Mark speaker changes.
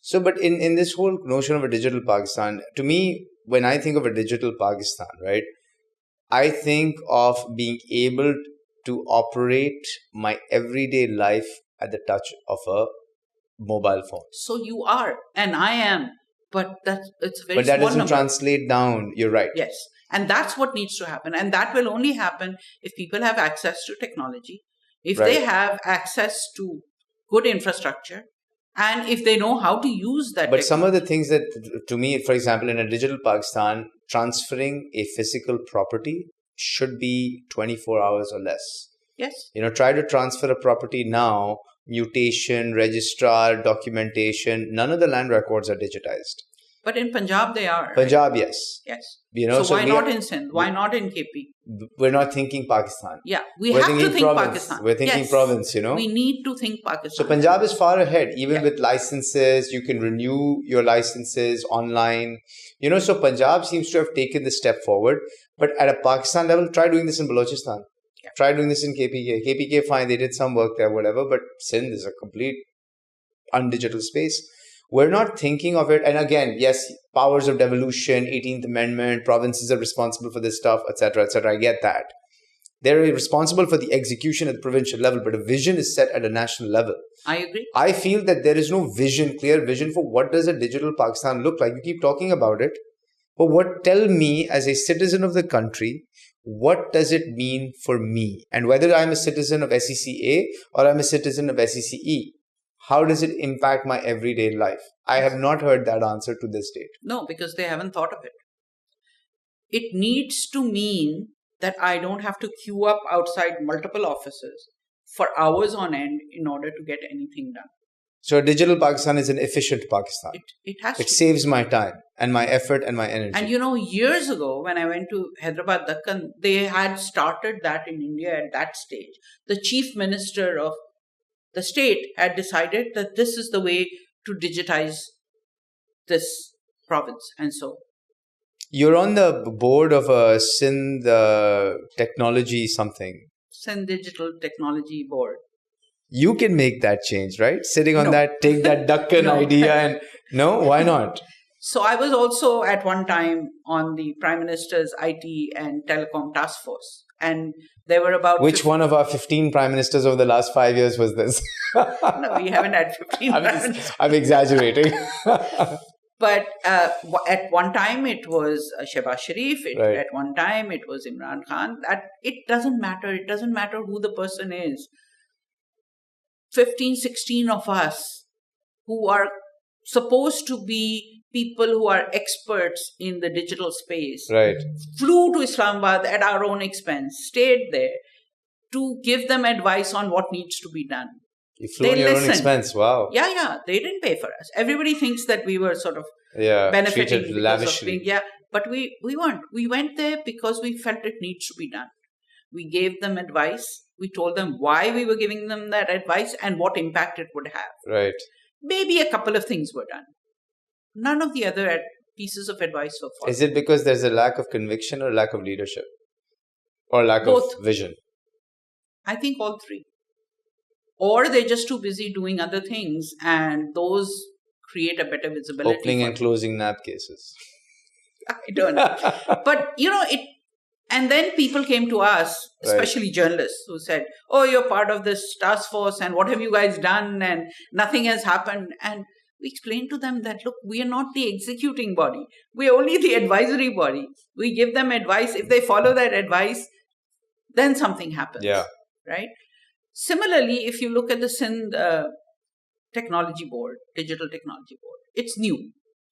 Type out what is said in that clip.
Speaker 1: So, but in this whole notion of a digital Pakistan, to me, when I think of a digital Pakistan, right, I think of being able to operate my everyday life at the touch of a mobile phone.
Speaker 2: So you are, and I am, but it's a very
Speaker 1: But that
Speaker 2: small
Speaker 1: doesn't
Speaker 2: number.
Speaker 1: translate down. You're right.
Speaker 2: Yes. And that's what needs to happen. And that will only happen if people have access to technology, if they have access to good infrastructure, and if they know how to use that.
Speaker 1: But some of the things that, to me, for example, in a digital Pakistan, transferring a physical property should be 24 hours or less.
Speaker 2: Yes.
Speaker 1: Try to transfer a property now, mutation, registrar, documentation, none of the land records are digitized.
Speaker 2: But in Punjab, they are.
Speaker 1: Punjab, right?
Speaker 2: Yes. Yes.
Speaker 1: So
Speaker 2: why not in Sindh? Why not in KP?
Speaker 1: We're not thinking Pakistan.
Speaker 2: Yeah, we're have to think
Speaker 1: province.
Speaker 2: Pakistan.
Speaker 1: We're thinking province,
Speaker 2: We need to think Pakistan.
Speaker 1: So Punjab is far ahead, even with licenses. You can renew your licenses online. So Punjab seems to have taken the step forward. But at a Pakistan level, try doing this in Balochistan. Yeah. Try doing this in KPK. KPK, fine, they did some work there, whatever. But Sindh is a complete undigital space. We're not thinking of it. And again, yes, powers of devolution, 18th Amendment, provinces are responsible for this stuff, etc., etc. I get that. They're responsible for the execution at the provincial level, but a vision is set at a national level.
Speaker 2: I agree.
Speaker 1: I feel that there is no clear vision for what does a digital Pakistan look like. You keep talking about it, but tell me as a citizen of the country, what does it mean for me? And whether I'm a citizen of SECA or I'm a citizen of SECE, how does it impact my everyday life? I have not heard that answer to this date.
Speaker 2: No, because they haven't thought of it. It needs to mean that I don't have to queue up outside multiple offices for hours on end in order to get anything done.
Speaker 1: So a digital Pakistan is an efficient Pakistan.
Speaker 2: It has
Speaker 1: It saves my time and my effort and my energy.
Speaker 2: And years ago when I went to Hyderabad, Dakkan, they had started that in India at that stage. The chief minister of the state had decided that this is the way to digitize this province. And so
Speaker 1: you're on the board of a Sindh technology something.
Speaker 2: Sindh Digital Technology Board.
Speaker 1: You can make that change, right? Sitting on that, take that Dakkan idea and no, why not?
Speaker 2: So I was also at one time on the Prime Minister's IT and Telecom Task Force. And there were about...
Speaker 1: Which one of our 15 Prime Ministers over the last 5 years was this?
Speaker 2: No, we haven't had 15 Prime Ministers.
Speaker 1: I'm exaggerating.
Speaker 2: But at one time it was Shehbaz Sharif. At one time it was Imran Khan. It doesn't matter. It doesn't matter who the person is. 15, 16 of us who are supposed to be people who are experts in the digital space flew to Islamabad at our own expense, stayed there to give them advice on what needs to be done.
Speaker 1: You flew on your own expense, wow.
Speaker 2: Yeah, they didn't pay for us. Everybody thinks that we were sort of benefiting
Speaker 1: treated lavishly.
Speaker 2: But we weren't. We went there because we felt it needs to be done. We gave them advice. We told them why we were giving them that advice and what impact it would have.
Speaker 1: Right.
Speaker 2: Maybe a couple of things were done. None of the other pieces of advice were followed.
Speaker 1: Is it because there's a lack of conviction or lack of leadership? Or lack of vision?
Speaker 2: I think all three. Or they're just too busy doing other things and those create a better visibility.
Speaker 1: Opening and closing NAB cases.
Speaker 2: I don't know. But, and then people came to us, especially journalists, who said, oh, you're part of this task force and what have you guys done? And nothing has happened. And we explained to them that, look, we are not the executing body. We are only the advisory body. We give them advice. If they follow that advice, then something happens.
Speaker 1: Yeah.
Speaker 2: Right? Similarly, if you look at the Sindh Technology Board, Digital Technology Board, it's new.